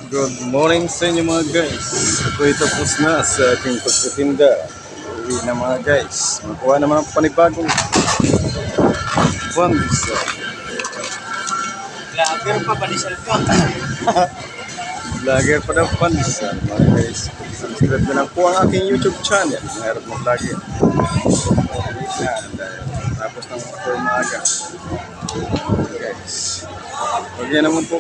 Good morning sa inyo mga guys. Ako'y tapos na sa aking pagtitinda. Uwi na mga guys. Makuha naman ang panibagong pandesal. Vlogger pa, panisal ka. Vlogger pa daw pandesal mga guys. Subscribe na lang po ang aking YouTube channel. Mayroon mo vlogger. Tapos nang ako'y maaga. Guys. Huwag yan naman po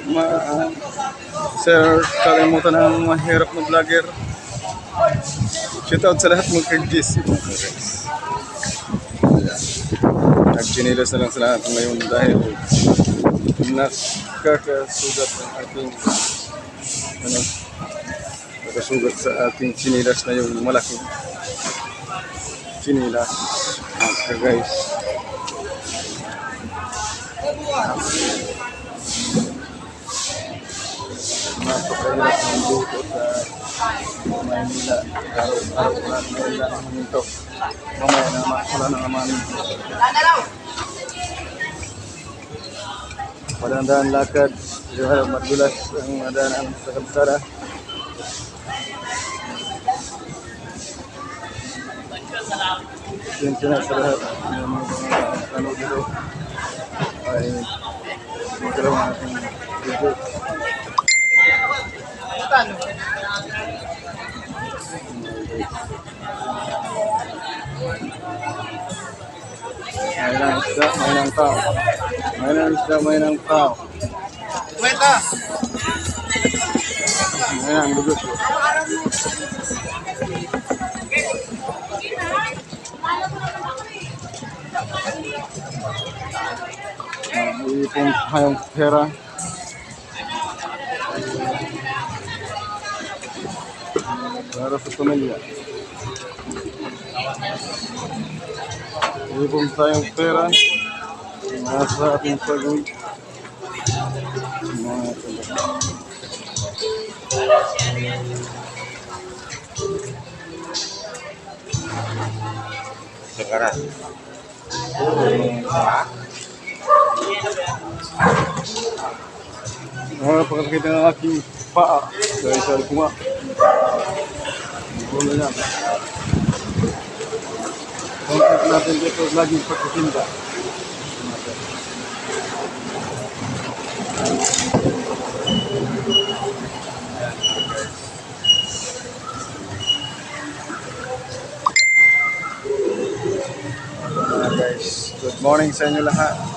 sir, kalimutan ng mahirap na vlogger. Shoutout sa lahat mga kag-GC mga guys. Nagchinilas na lang sa lahat ngayon dahil nakakasugat ng ating nakasugat sa ating chinilas na yung malaking chinilas mga guys. Napakahirap ng dito sa Maynila. Araw-araw ko lang Maynila ang huminto. Mamaya na wala na naman. Padandaan lakad. Dahil madulas ang madaan sa kalsada. Siyempre na sa lahat. Ano dito ay magkaroon ng ating video. May nang isda, may nang tao. May nang isda, may nang tao. Kwenta! May nang lugos. Iipon tayong pera. Para sa pamilya. Iipon tayong pera. Nasa ating pag-uwi. Sekarang. Pagkakita ng aking paa dahil sa kuma. Ito na yan. Contact natin dito laging pagkakinda. Guys, good morning sa inyo lahat.